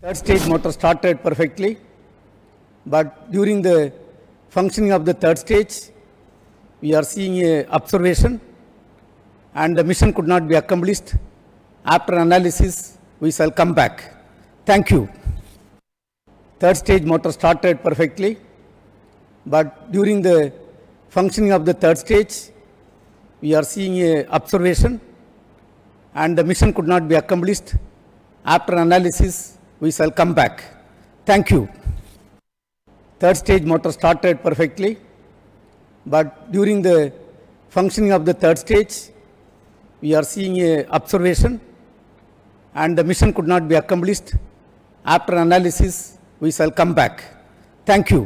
Third stage motor started perfectly, but during the functioning of the third stage, we are seeing a observation and the mission could not be accomplished. After analysis, we shall come back. Thank you. Third stage motor started perfectly, but during the functioning of the third stage, we are seeing a observation and the mission could not be accomplished. After analysis, we shall come back. Thank you. Third stage motor started perfectly, but during the functioning of the third stage, we are seeing a observation and the mission could not be accomplished. After analysis, we shall come back. Thank you.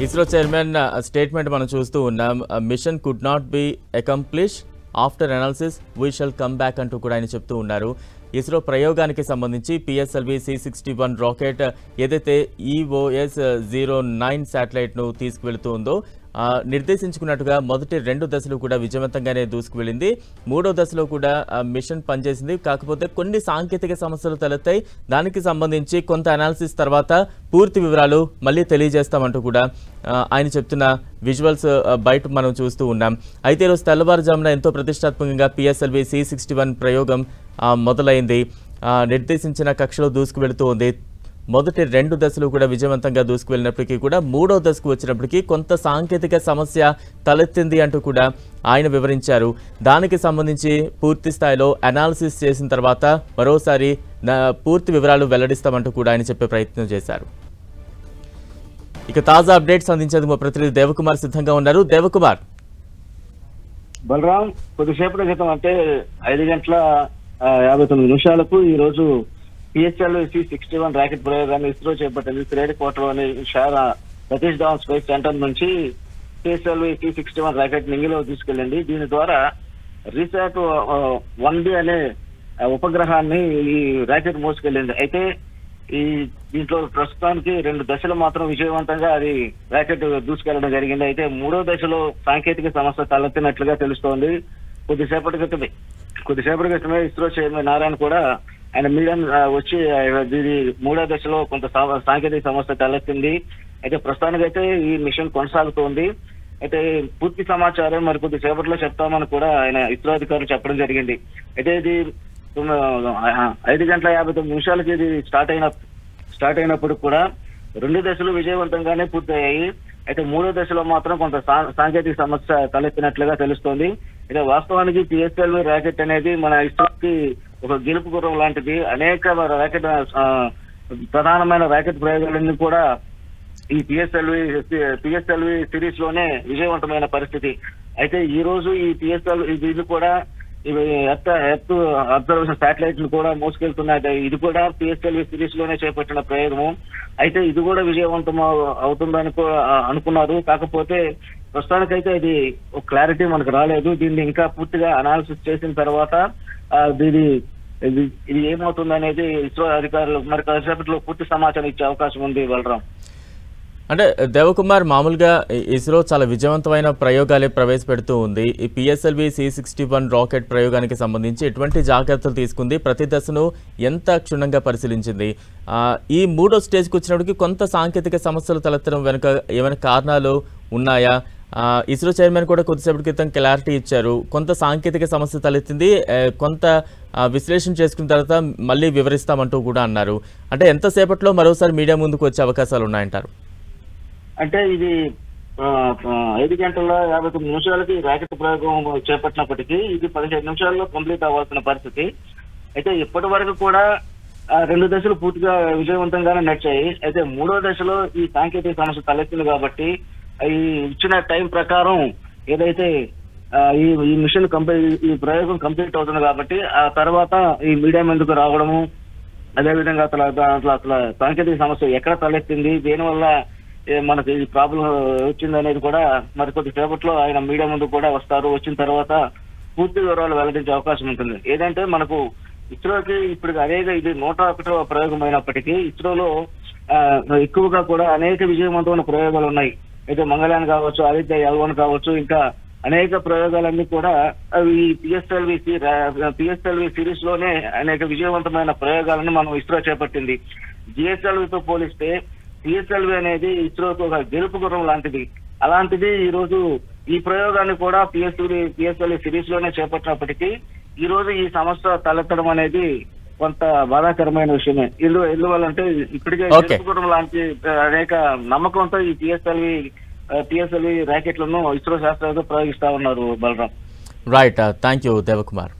ISRO chairman statement మనం చూస్తూ ఉన్నాం. Mission could not be accomplish after analysis we shall come back అంటూ కూడా ఆయన చెప్తూ ఉన్నారు. ఇస్రో ప్రయోగానికి సంబంధించి పిఎస్ఎల్వి C61 రాకెట్ ఏదైతే EOS-09 శాటిలైట్ను తీసుకువెళుతూ ఉందో నిర్దేశించుకున్నట్టుగా మొదటి 2 దశలు కూడా విజయవంతంగానే దూసుకువెళ్ళింది. 3వ దశలో కూడా మిషన్ పనిచేసింది. కాకపోతే కొన్ని సాంకేతిక సమస్యలు తలెత్తాయి. దానికి సంబంధించి కొంత అనాలిసిస్ తర్వాత పూర్తి వివరాలు మళ్ళీ తెలియజేస్తామంటూ కూడా ఆయన చెప్తున్న విజువల్స్ బయట మనం చూస్తూ ఉన్నాం. అయితే ఈరోజు తెల్లవారుజామున ఎంతో ప్రతిష్టాత్మకంగా పిఎస్ఎల్వి C61 ప్రయోగం మొదలైంది. నిర్దేశించిన కక్షలో దూసుకువెళుతూ ఉంది. మొదటి 2 దశలు కూడా విజయవంతంగా దూసుకువెళ్ళినప్పటికీ కూడా 3వ దశకు వచ్చినప్పటికీ కొంత సాంకేతిక సమస్య తలెత్తింది అంటూ కూడా ఆయన వివరించారు. దానికి సంబంధించి పూర్తి స్థాయిలో అనాలిసిస్ చేసిన తర్వాత మరోసారి పూర్తి వివరాలు వెల్లడిస్తామంటూ కూడా ఆయన చెప్పే ప్రయత్నం చేశారు. ఇక తాజా అప్డేట్స్ అందించేందుకు మా ప్రతినిధి దేవకుమార్ సిద్ధంగా ఉన్నారు. దేవకుమార్. బలరాం, కొద్దిసేపటి క్రితం అంటే 5:59 ఈ రోజు పిఎస్ఎల్వి C61 రాకెట్ ప్రయోగాన్ని ఇస్రో చేపట్టింది. థ్రెడ్ క్వార్టర్లోని సతీష్ ధావన్ స్పేస్ సెంటర్ నుంచి పిఎస్ఎల్వి C61 రాకెట్ నింగిలో తీసుకెళ్ళింది. దీని ద్వారా రీసాట్ 1B అనే ఉపగ్రహాన్ని ఈ రాకెట్ మోసుకెళ్ళింది. అయితే ఈ దీంట్లో ప్రస్తుతానికి 2 దశలు మాత్రం విజయవంతంగా అది రాకెట్ దూసుకెళ్లడం జరిగింది. అయితే 3వ దశలో సాంకేతిక సమస్య తలెత్తినట్లుగా తెలుస్తోంది. కొద్దిసేపటి క్రితమే ఇస్రో చైర్మన్ నారాయణ కూడా ఆయన మీడియా వచ్చి ఇది 3వ దశలో కొంత సాంకేతిక సమస్య తలెత్తింది. అయితే ప్రస్తుతానికైతే ఈ మిషన్ కొనసాగుతోంది. అయితే పూర్తి సమాచారం మరి కొద్దిసేపట్లో చెప్తామని కూడా ఆయన ఇస్రో అధికారులు చెప్పడం జరిగింది. అయితే ఇది 5:59 ఇది స్టార్ట్ అయినప్పుడు కూడా 2 దశలు విజయవంతంగానే పూర్తయ్యాయి. అయితే 3వ దశలో మాత్రం కొంత సాంకేతిక సమస్య తలెత్తినట్లుగా తెలుస్తోంది. అయితే వాస్తవానికి పిఎస్ఎల్వి రాకెట్ అనేది మన ఇస్రోకి ఒక గెలుపు గుర్రం లాంటిది. అనేక రాకెట్ ప్రధానమైన రాకెట్ ప్రయోగాలన్నీ కూడా ఈ పిఎస్ఎల్వి సిరీస్ లోనే విజయవంతమైన పరిస్థితి. అయితే ఈ రోజు ఈ ఇది కూడా ఎర్త్ అబ్జర్వేషన్ శాటిలైట్ ను కూడా మోసుకెళ్తున్నాయి. ఇది కూడా పిఎస్ఎల్వి సిరీస్ లోనే చేపట్టిన ప్రయోగము. అయితే ఇది కూడా విజయవంతం అవుతుందని అనుకున్నారు. కాకపోతే ప్రస్తుతానికైతే ఇది ఒక క్లారిటీ మనకు రాలేదు. దీన్ని ఇంకా పూర్తిగా అనాలిసిస్ చేసిన తర్వాత ఇది ఏమవుతుంది అనేది ఇస్రో అధికారులు మరి కాసేపట్లో పూర్తి సమాచారం ఇచ్చే అవకాశం ఉంది. బలరాం, అంటే దేవకుమార్, మామూలుగా ఇస్రో చాలా విజయవంతమైన ప్రయోగాలే ప్రవేశపెడుతూ ఉంది. ఈ పిఎస్ఎల్వి C61 రాకెట్ ప్రయోగానికి సంబంధించి ఎటువంటి జాగ్రత్తలు తీసుకుంది, ప్రతి దశను ఎంత క్షుణ్ణంగా పరిశీలించింది. ఈ 3వ స్టేజ్కి వచ్చినప్పటికీ కొంత సాంకేతిక సమస్యలు తలెత్తడం వెనుక ఏమైనా కారణాలు ఉన్నాయా? ఇస్రో చైర్మన్ కూడా కొద్దిసేపటి క్రితం క్లారిటీ ఇచ్చారు. కొంత సాంకేతిక సమస్య తలెత్తింది, కొంత విశ్లేషణ చేసుకున్న తర్వాత మళ్ళీ వివరిస్తామంటూ కూడా అన్నారు. అంటే ఎంతసేపట్లో మరోసారి మీడియా ముందుకు వచ్చే అవకాశాలు ఉన్నాయంటారు? అంటే ఇది 5:59 రాకెట్ ప్రయోగం చేపట్టినప్పటికీ ఇది 15 నిమిషాల్లో కంప్లీట్ అవ్వాల్సిన పరిస్థితి. అయితే ఇప్పటి వరకు కూడా 2 దశలు పూర్తిగా విజయవంతంగానే నడిచాయి. అయితే 3వ దశలో ఈ సాంకేతిక సమస్య తలెత్తింది కాబట్టి ఈ ఇచ్చిన టైం ప్రకారం ఏదైతే ఈ మిషన్ ఈ ప్రయోగం కంప్లీట్ అవుతుంది కాబట్టి ఆ తర్వాత ఈ మీడియా ముందుకు రావడము, అదేవిధంగా అసలు సాంకేతిక సమస్య ఎక్కడ తలెత్తింది, దేనివల్ల మనకి ఈ ప్రాబ్లం వచ్చింది అనేది కూడా మరి కొద్దిసేపట్లో ఆయన మీడియా ముందు కూడా వస్తారు. వచ్చిన తర్వాత పూర్తి వివరాలు వెల్లడించే అవకాశం ఉంటుంది. ఏదంటే మనకు ఇస్రోకి ఇప్పుడు ఇది 101వ ప్రయోగం అయినప్పటికీ ఇస్రోలో ఎక్కువగా కూడా అనేక విజయవంతమైన ప్రయోగాలు ఉన్నాయి. అయితే మంగళయాన్ కావచ్చు, ఆదిత్య L1 కావచ్చు, ఇంకా అనేక ప్రయోగాలన్నీ కూడా అవి పిఎస్ఎల్వి సిరీస్ లోనే అనేక విజయవంతమైన ప్రయోగాలను మనం ఇస్రో చేపట్టింది. జిఎస్ఎల్వితో పోలిస్తే పిఎస్ఎల్వి అనేది ఇస్రోకు ఒక గెలుపు గుర్రం లాంటిది. అలాంటిది ఈ రోజు ఈ ప్రయోగాన్ని కూడా పిఎస్ఎల్వి సిరీస్ లోనే చేపట్టినప్పటికీ ఈ రోజు ఈ సమస్య తలెత్తడం అనేది కొంత బాధాకరమైన విషయమే. ఎందువల్లంటే ఇప్పటికే గెలుపు గుర్రం లాంటి అనేక నమ్మకంతో ఈ పిఎస్ఎల్వి ర్యాకెట్లను ఇస్రో శాస్త్రవేత్తలు ప్రయోగిస్తా ఉన్నారు. Balram. Right, thank you Devakumar.